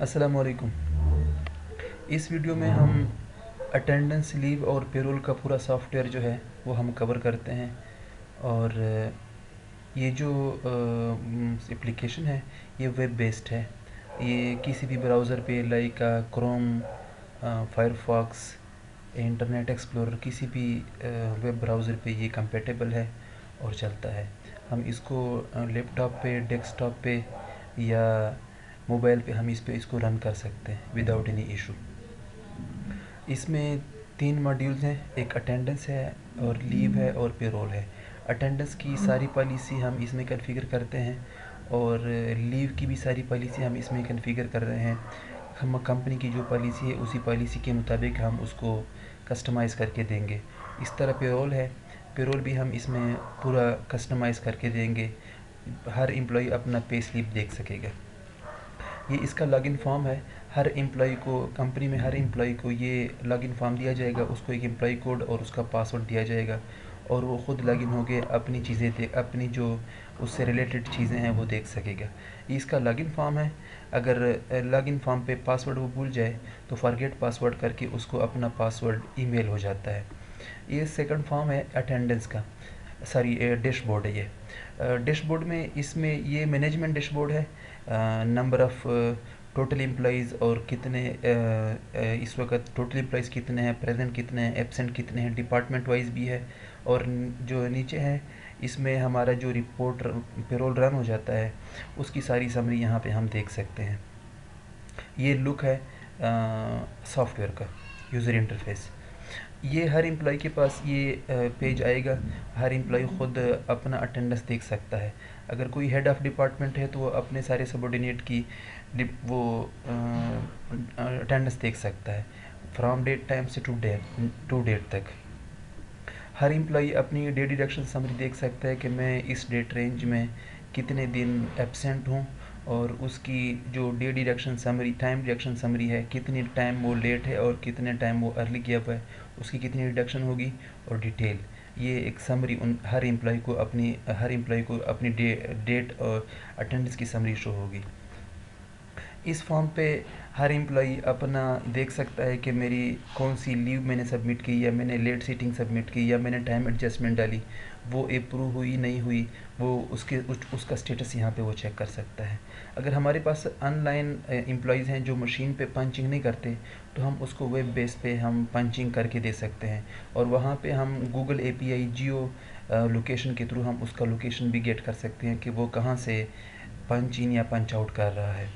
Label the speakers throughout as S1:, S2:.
S1: अस्सलामुअलैकुम। इस वीडियो में हम अटेंडेंस लीव और पेरोल का पूरा सॉफ्टवेयर जो है वो हम कवर करते हैं। और ये जो एप्लीकेशन है ये वेब बेस्ड है। ये किसी भी ब्राउज़र पे like Chrome, Firefox, internet explorer, किसी भी वेब ब्राउज़र पे ये कंपेटेबल है और चलता है। हम इसको लैपटॉप पे, डेस्कटॉप पे या मोबाइल पे हम इसको रन कर सकते हैं विदाउट एनी इशू। इसमें 3 मॉड्यूल्स हैं, एक अटेंडेंस है और लीव है और पेरोल है। अटेंडेंस की सारी पॉलिसी हम इसमें कॉन्फ़िगर करते हैं और लीव की भी सारी पॉलिसी हम इसमें कॉन्फ़िगर कर रहे हैं। हम कंपनी की जो पॉलिसी है उसी पॉलिसी के मुताबिक हम उसको कस्टमाइज़ करके देंगे। इस तरह पेरोल है, पेरोल भी हम इसमें पूरा कस्टमाइज़ करके देंगे। हर एम्प्लॉई अपना पे स्लिप देख सकेगा। ये इसका लॉगिन फॉर्म है। हर एम्प्लॉई को, कंपनी में हर एम्प्लॉई को ये लॉगिन फॉर्म दिया जाएगा, उसको एक एम्प्लॉई कोड और उसका पासवर्ड दिया जाएगा और वो ख़ुद लॉगिन होकर अपनी चीज़ें देख, अपनी जो उससे रिलेटेड चीज़ें हैं वो देख सकेगा। ये इसका लॉगिन फॉर्म है। अगर लॉगिन फॉर्म पे पासवर्ड वो भूल जाए तो फॉरगेट पासवर्ड करके उसको अपना पासवर्ड ईमेल हो जाता है। ये सेकंड फॉर्म है अटेंडेंस का, सॉरी डैशबोर्ड है ये। डैशबोर्ड में इसमें ये मैनेजमेंट डैशबोर्ड है। नंबर ऑफ़ टोटल एम्प्लॉइज़ और कितने इस वक्त टोटल एम्प्लॉइज़ कितने हैं, प्रेजेंट कितने हैं, एब्सेंट कितने हैं, डिपार्टमेंट वाइज भी है। और जो नीचे है इसमें हमारा जो रिपोर्ट पेरोल रन हो जाता है उसकी सारी समरी यहाँ पे हम देख सकते हैं। ये लुक है सॉफ्टवेयर का यूज़र इंटरफेस। ये हर एम्प्लॉय के पास ये पेज आएगा। हर एम्प्लॉय ख़ुद अपना अटेंडेंस देख सकता है। अगर कोई हेड ऑफ़ डिपार्टमेंट है तो वो अपने सारे सबॉर्डिनेट की वो अटेंडेंस देख सकता है फ्रॉम डेट टाइम से टू डेट तक। हर एम्प्लॉई अपनी डे डिडक्शन समरी देख सकता है कि मैं इस डेट रेंज में कितने दिन एब्सेंट हूँ और उसकी जो day deduction summary, time deduction summary है, कितनी टाइम वो लेट है और कितने टाइम वो अर्ली किया हुआ है, उसकी कितनी डिडक्शन होगी और डिटेल। ये एक समरी उन हर एम्प्लॉय को अपनी डेट और अटेंडेंस की समरी शो होगी। इस फॉर्म पे हर एम्प्लॉई अपना देख सकता है कि मेरी कौन सी लीव मैंने सबमिट की, या मैंने लेट सीटिंग सबमिट की, या मैंने टाइम एडजस्टमेंट डाली, वो अप्रूव हुई नहीं हुई, वो उसका स्टेटस यहाँ पे वो चेक कर सकता है। अगर हमारे पास ऑनलाइन एम्प्लॉयज़ हैं जो मशीन पे पंचिंग नहीं करते तो हम उसको वेब बेस पे हम पंचिंग करके दे सकते हैं और वहाँ पे हम गूगल API जियो लोकेशन के थ्रू हम उसका लोकेशन भी गेट कर सकते हैं कि वो कहाँ से पंच इन या पंच आउट कर रहा है।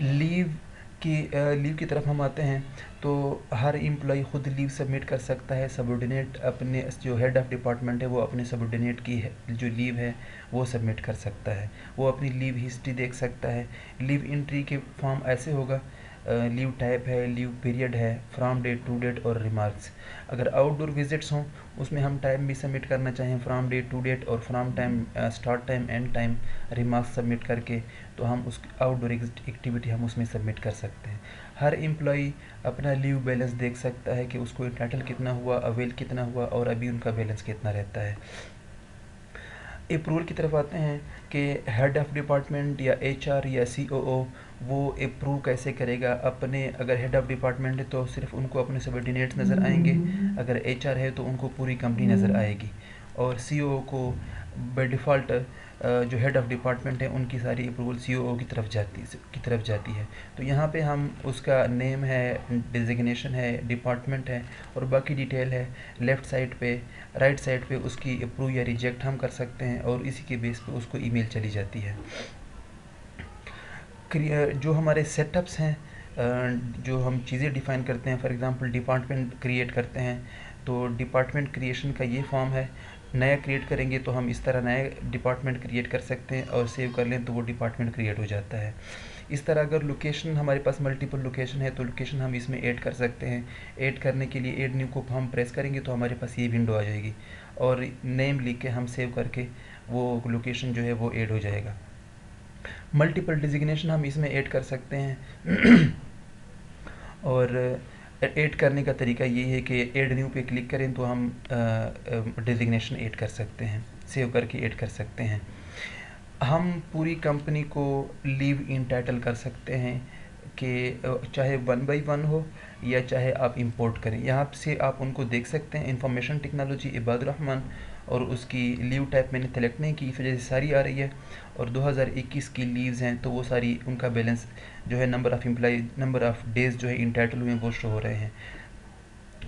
S1: लीव की तरफ हम आते हैं तो हर एम्प्लॉई ख़ुद लीव सबमिट कर सकता है। सबऑर्डिनेट अपने जो हेड ऑफ़ डिपार्टमेंट है वो अपने सबऑर्डिनेट की जो लीव है वो सबमिट कर सकता है। वो अपनी लीव हिस्ट्री देख सकता है। लीव एंट्री के फॉर्म ऐसे होगा, लीव टाइप है, लीव पीरियड है, फ्रॉम डेट टू डेट और रिमार्क्स। अगर आउटडोर विजिट्स हों उसमें हम टाइम भी सबमिट करना चाहें, फ्रॉम डेट टू डेट और from time, start time, and time, remarks submit करके, तो हम उस आउटडोर एक्टिविटी हम उसमें सबमिट कर सकते हैं। हर एम्प्लॉई अपना लीव बैलेंस देख सकता है कि उसको एंटाइटल कितना हुआ, अवेल कितना हुआ और अभी उनका बैलेंस कितना रहता है। अप्रूवल की तरफ आते हैं कि हेड ऑफ़ डिपार्टमेंट या HR या COO वो अप्रूव कैसे करेगा अपने। अगर हेड ऑफ़ डिपार्टमेंट है तो सिर्फ उनको अपने सबऑर्डिनेट्स नज़र आएंगे, अगर HR है तो उनको पूरी कंपनी नज़र आएगी, और COO को बाय डिफ़ॉल्ट जो हेड ऑफ़ डिपार्टमेंट है उनकी सारी अप्रूवल COO की तरफ जाती है। तो यहाँ पे हम उसका नेम है, डिजिग्नेशन है, डिपार्टमेंट है और बाकी डिटेल है। लेफ़्ट साइड पे, राइट साइड पे उसकी अप्रूव या रिजेक्ट हम कर सकते हैं और इसी के बेस पे उसको ईमेल चली जाती है। जो हमारे सेटअप्स हैं, जो हम चीज़ें डिफ़ाइन करते हैं, फॉर एग्ज़ाम्पल डिपार्टमेंट क्रिएट करते हैं तो डिपार्टमेंट क्रिएशन का ये फॉर्म है। नया क्रिएट करेंगे तो हम इस तरह नया डिपार्टमेंट क्रिएट कर सकते हैं और सेव कर लें तो वो डिपार्टमेंट क्रिएट हो जाता है। इस तरह अगर लोकेशन, हमारे पास मल्टीपल लोकेशन है तो लोकेशन हम इसमें ऐड कर सकते हैं। ऐड करने के लिए ऐड न्यू को हम प्रेस करेंगे तो हमारे पास ये विंडो आ जाएगी और नेम लिख के हम सेव करके वो लोकेशन जो है वो ऐड हो जाएगा। मल्टीपल डिजिग्नेशन हम इसमें ऐड कर सकते हैं और ऐड करने का तरीका ये है कि ऐड न्यू पे क्लिक करें तो हम डिजिग्नेशन ऐड कर सकते हैं, सेव करके ऐड कर सकते हैं। हम पूरी कंपनी को लीव इंटाइटल कर सकते हैं कि चाहे 1 by 1 हो या चाहे आप इंपोर्ट करें। यहाँ से आप उनको देख सकते हैं। इंफॉर्मेशन टेक्नोलॉजी इबादुर रहमान, और उसकी लीव टाइप मैंने सेलेक्ट नहीं की, इस वजह से सारी आ रही है। और 2021 की लीव्स हैं तो वो सारी उनका बैलेंस जो है, number of employ, number of days जो है इंटाइटल हुए वो शो हो रहे हैं।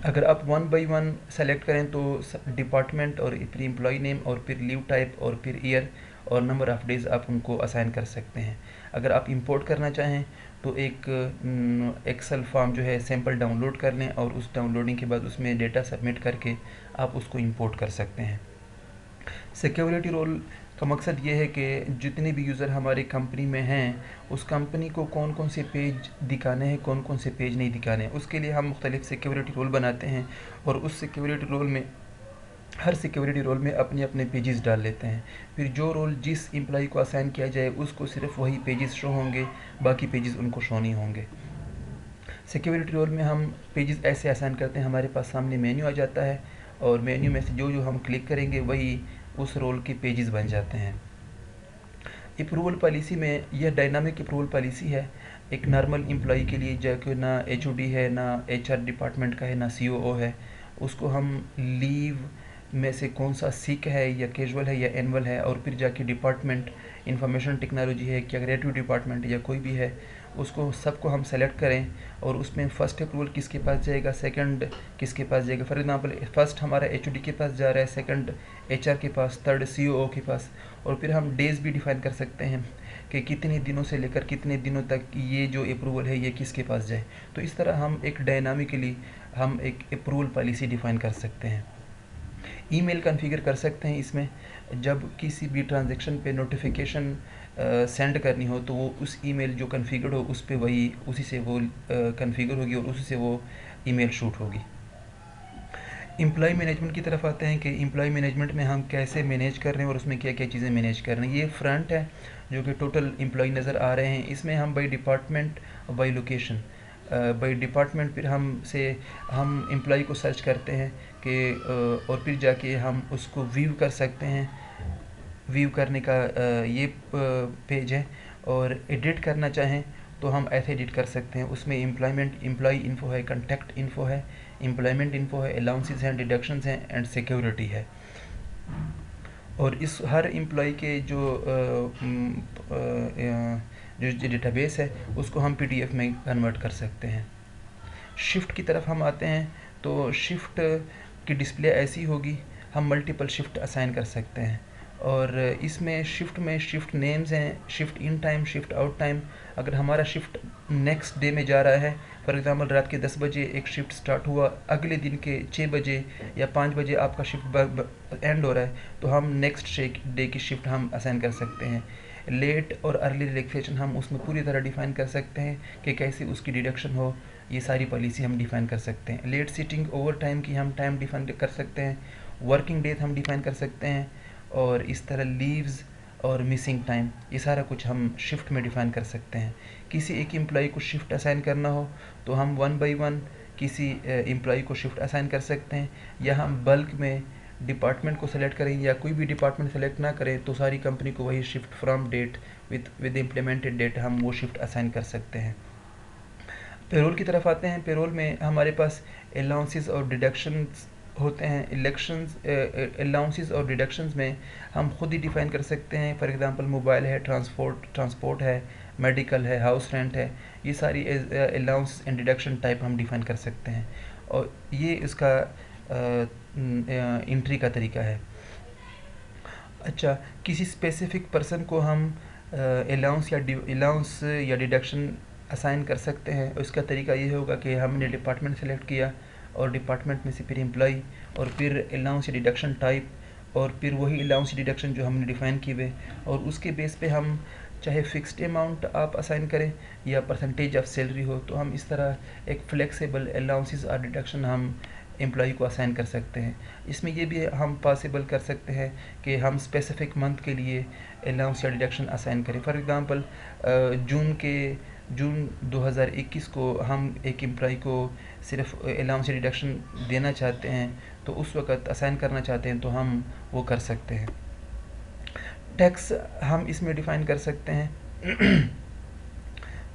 S1: अगर आप 1 by 1 सेलेक्ट करें तो डिपार्टमेंट और फिर एम्प्लॉय नेम और फिर लीव टाइप और फिर ईयर और नंबर ऑफ़ डेज़ आप उनको असाइन कर सकते हैं। अगर आप इंपोर्ट करना चाहें तो एक एक्सेल फॉर्म जो है सैम्पल डाउनलोड कर लें, और उस डाउनलोडिंग के बाद उसमें डेटा सबमिट करके आप उसको इंपोर्ट कर सकते हैं। सिक्योरिटी रोल का मकसद ये है कि जितने भी यूज़र हमारी कंपनी में हैं, उस कंपनी को कौन कौन से पेज दिखाने हैं, कौन कौन से पेज नहीं दिखाने हैं, उसके लिए हम मुख्तलिफ सिक्योरिटी रोल बनाते हैं। और उस सिक्योरिटी रोल में, हर सिक्योरिटी रोल में अपने अपने पेजेस डाल लेते हैं। फिर जो रोल जिस एम्प्लॉय को असाइन किया जाए उसको सिर्फ वही पेजेस शो होंगे, बाकी पेजेस उनको शो नहीं होंगे। सिक्योरिटी रोल में हम पेजेस ऐसे असाइन करते हैं, हमारे पास सामने मेन्यू आ जाता है, और मेन्यू में से जो जो हम क्लिक करेंगे वही उस रोल के पेजेस बन जाते हैं। अप्रूवल पॉलिसी में यह डायनामिक अप्रूवल पॉलिसी है। एक नॉर्मल एम्प्लॉय के लिए जो कि ना एचओडी है, ना एचआर डिपार्टमेंट का है, ना सीओओ है, उसको हम लीव में से कौन सा सिक है या कैजुअल है या एनुअल है, और फिर जाके डिपार्टमेंट इंफॉर्मेशन टेक्नोलॉजी है क्या क्रिएटिव डिपार्टमेंट या कोई भी है, उसको सबको हम सेलेक्ट करें। और उसमें फ़र्स्ट अप्रूवल किसके पास जाएगा, सेकंड किसके पास जाएगा। फॉर एग्जांपल फर्स्ट हमारा एचओडी के पास जा रहा है, सेकंड एचआर के पास, थर्ड सीओओ के पास। और फिर हम डेज़ भी डिफाइन कर सकते हैं कि कितने दिनों से लेकर कितने दिनों तक ये जो अप्रूवल है ये किसके पास जाए। तो इस तरह हम एक डायनामिकली हम एक अप्रूवल पॉलिसी डिफ़ाइन कर सकते हैं। ईमेल कॉन्फ़िगर कर सकते हैं इसमें। जब किसी भी ट्रांजैक्शन पे नोटिफिकेशन सेंड करनी हो तो वो उस ईमेल जो कॉन्फ़िगर्ड हो उस पे वही उसी से वो कॉन्फ़िगर होगी और उसी से वो ईमेल शूट होगी। एम्प्लॉय मैनेजमेंट की तरफ आते हैं कि एम्प्लॉय मैनेजमेंट में हम कैसे मैनेज कर रहे हैं और उसमें क्या क्या चीज़ें मैनेज कर रहे हैं। ये फ्रंट है जो कि टोटल एम्प्लॉय नज़र आ रहे हैं। इसमें हम बाई डिपार्टमेंट और बाई लोकेशन, बाई डिपार्टमेंट फिर हम एम्प्लॉय को सर्च करते हैं कि और फिर जाके हम उसको व्यू कर सकते हैं। व्यू करने का ये पेज है। और एडिट करना चाहें तो हम ऐसे एडिट कर सकते हैं। उसमें एम्प्लॉय इन्फो है, कॉन्टैक्ट इन्फो है, एम्प्लॉयमेंट इन्फो है, अलाउंसेस हैं, डिडक्शंस हैं एंड सिक्योरिटी है। और इस हर एम्प्लॉय के जो डेटाबेस है उसको हम पीडीएफ में कन्वर्ट कर सकते हैं। शिफ्ट की तरफ हम आते हैं तो शिफ्ट की डिस्प्ले ऐसी होगी, हम मल्टीपल शिफ्ट असाइन कर सकते हैं। और इसमें शिफ्ट नेम्स हैं, shift in time, shift out time. अगर हमारा शिफ्ट नेक्स्ट डे में जा रहा है, फॉर एग्जांपल रात के 10 बजे एक शिफ्ट स्टार्ट हुआ, अगले दिन के 6 बजे या 5 बजे आपका शिफ्ट एंड हो रहा है, तो हम नेक्स्ट डे की शिफ्ट हम असाइन कर सकते हैं। लेट और अर्ली रिलैक्सेशन हम उसमें पूरी तरह डिफ़ाइन कर सकते हैं कि कैसे उसकी डिडक्शन हो। ये सारी पॉलिसी हम डिफ़ाइन कर सकते हैं। लेट सिटिंग ओवर टाइम की हम टाइम डिफ़ाइन कर सकते हैं। वर्किंग डेज हम डिफ़ाइन कर सकते हैं। और इस तरह लीव्स और मिसिंग टाइम, ये सारा कुछ हम शिफ्ट में डिफ़ाइन कर सकते हैं। किसी एक एम्प्लॉय को शिफ्ट असाइन करना हो तो हम 1 by 1 किसी एम्प्लॉय को शिफ्ट असाइन कर सकते हैं, या हम बल्क में डिपार्टमेंट को सेलेक्ट करें या कोई भी डिपार्टमेंट सेलेक्ट ना करें तो सारी कंपनी को वही shift from date with implemented date हम वो शिफ्ट असाइन कर सकते हैं। पेरोल की तरफ आते हैं। पेरोल में हमारे पास अलाउंसेस और डिडक्शंस होते हैं। अलाउंसेस और डिडक्शंस में हम खुद ही डिफ़ाइन कर सकते हैं। फॉर एग्जांपल मोबाइल है, ट्रांसपोर्ट है, मेडिकल है, हाउस रेंट है, ये सारी अलाउंस एंड डिडक्शन टाइप हम डिफ़ाइन कर सकते हैं। और ये इसका एंट्री का तरीका है। अच्छा, किसी स्पेसिफिक पर्सन को हम अलाउंस या डिडक्शन असाइन कर सकते हैं। उसका तरीका ये होगा कि हमने डिपार्टमेंट सेलेक्ट किया और डिपार्टमेंट में से फिर एम्प्लॉय और फिर अलाउंस या डिडक्शन टाइप और फिर वही अलाउंस डिडक्शन जो हमने डिफ़ाइन किए हुए, और उसके बेस पे हम चाहे फ़िक्स्ड अमाउंट आप असाइन करें या परसेंटेज ऑफ सैलरी हो, तो हम इस तरह एक फ्लेक्सिबल अलाउंसेस और डिडक्शन हम एम्प्लॉय को असाइन कर सकते हैं। इसमें ये भी हम पॉसिबल कर सकते हैं कि हम स्पेसिफिक मंथ के लिए अलाउंस या डिडक्शन असाइन करें। फॉर एग्जांपल जून 2021 को हम एक एम्प्लॉय को सिर्फ अलाउंस या डिडक्शन देना चाहते हैं, तो उस वक़्त असाइन करना चाहते हैं तो हम वो कर सकते हैं। टैक्स हम इसमें डिफ़ाइन कर सकते हैं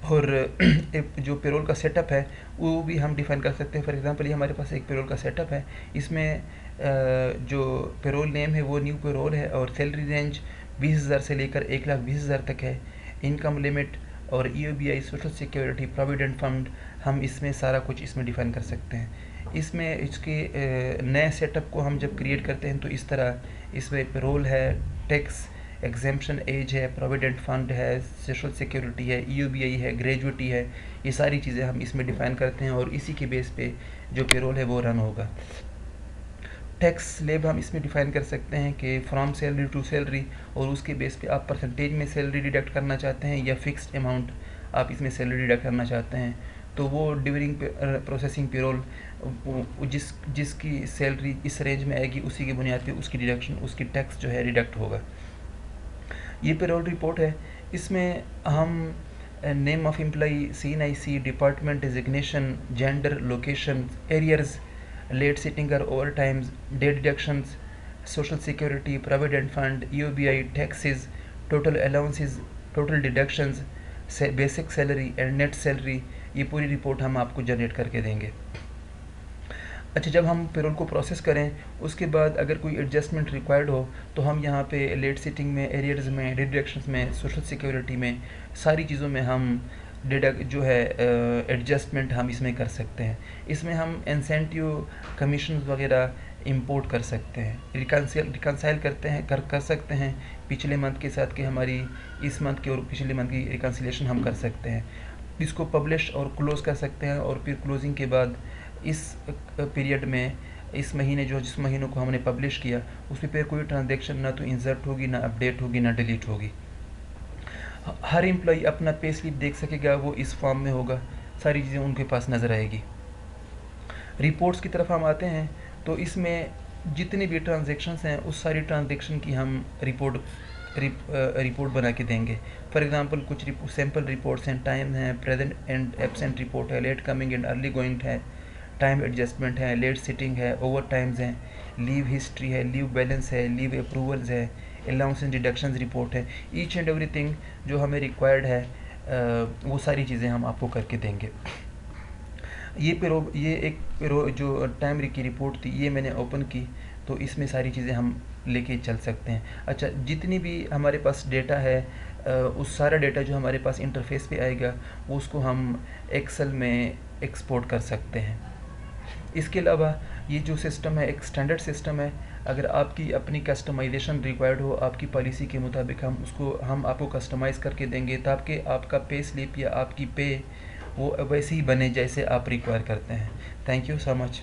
S1: और एक जो पेरोल का सेटअप है वो भी हम डिफ़ाइन कर सकते हैं। फॉर एग्जांपल ये हमारे पास एक पेरोल का सेटअप है, इसमें जो पेरोल नेम है वो न्यू पेरोल है और सैलरी रेंज 20,000 से लेकर 1,20,000 तक है। इनकम लिमिट और EOBI, social security, provident fund, हम इसमें सारा कुछ इसमें डिफ़ाइन कर सकते हैं। इसमें इसके नए सेटअप को हम जब क्रिएट करते हैं तो इस तरह इसमें पेरोल है, टैक्स एग्जेम्पशन एज है, प्रोविडेंट फंड है, सोशल सिक्योरिटी है, EOBI है, ग्रेजुएटी है, ये सारी चीज़ें हम इसमें डिफ़ाइन करते हैं और इसी के बेस पे जो पेरोल है वो रन होगा। टैक्स स्लैब हम इसमें डिफ़ाइन कर सकते हैं कि फ्रॉम सैलरी टू सैलरी, और उसके बेस पे आप परसेंटेज में सैलरी डिडक्ट करना चाहते हैं या फिक्स्ड अमाउंट आप इसमें सैलरी डिडक्ट करना चाहते हैं, तो वो ड्यूरिंग प्रोसेसिंग पेरोल जिसकी सैलरी इस रेंज में आएगी उसी की बुनियाद पे उसकी डिडक्शन, उसकी टैक्स जो है डिडक्ट होगा। ये पेरोल रिपोर्ट है, इसमें हम name of employee, CNIC, department designation, gender, location, arrears, late sitting और over times, day deductions, social security, provident fund, EOBI, taxes, total allowances, total deductions, basic salary and net salary, ये पूरी report हम आपको generate करके देंगे। अच्छा, जब हम पेरोल को प्रोसेस करें उसके बाद अगर कोई एडजस्टमेंट रिक्वायर्ड हो तो हम यहाँ पे लेट सिटिंग में, एरियर्स में, डिडक्शंस में, सोशल सिक्योरिटी में, सारी चीज़ों में हम डिडक्ट जो है एडजस्टमेंट हम इसमें कर सकते हैं। इसमें हम इंसेंटिव, कमीशन वगैरह इंपोर्ट कर सकते हैं, रिकनसाइल करते हैं, कर सकते हैं पिछले मंथ के साथ कि हमारी इस मंथ की और पिछले मंथ की रिकन्सिलेशन हम कर सकते हैं। इसको पब्लिश और क्लोज़ कर सकते हैं और फिर क्लोजिंग के बाद इस पीरियड में, इस महीने जिस महीनों को हमने पब्लिश किया उसमें फिर कोई ट्रांजैक्शन ना तो इंसर्ट होगी, ना अपडेट होगी, ना डिलीट होगी। हर एम्प्लॉई अपना पे स्लिप देख सकेगा, वो इस फॉर्म में होगा, सारी चीज़ें उनके पास नज़र आएगी। रिपोर्ट्स की तरफ हम आते हैं तो इसमें जितनी भी ट्रांजेक्शन्स हैं उस सारी ट्रांजेक्शन की हम रिपोर्ट बना के देंगे। फॉर एग्जांपल कुछ सैम्पल रिपोर्ट्स हैं, टाइम है, प्रेजेंट एंड एब्सेंट रिपोर्ट है, late coming and early going है, टाइम एडजस्टमेंट है, लेट सिटिंग है, ओवर टाइम्स हैं, लीव हिस्ट्री है, लीव बैलेंस है, लीव अप्रूवल्स है, अलाउंस एंड डिडक्शंस रिपोर्ट है। ईच एंड एवरीथिंग जो हमें रिक्वायर्ड है वो सारी चीज़ें हम आपको करके देंगे। ये एक जो टाइम की रिपोर्ट थी ये मैंने ओपन की तो इसमें सारी चीज़ें हम लेके चल सकते हैं। अच्छा, जितनी भी हमारे पास डेटा है उस सारा डेटा जो हमारे पास इंटरफेस पे आएगा वो उसको हम एक्सेल में एक्सपोर्ट कर सकते हैं। इसके अलावा ये जो सिस्टम है एक स्टैंडर्ड सिस्टम है, अगर आपकी अपनी कस्टमाइजेशन रिक्वायर्ड हो आपकी पॉलिसी के मुताबिक हम आपको कस्टमाइज़ करके देंगे ताकि आपका पे स्लिप या आपकी पे वो वैसे ही बने जैसे आप रिक्वायर करते हैं। Thank you so much.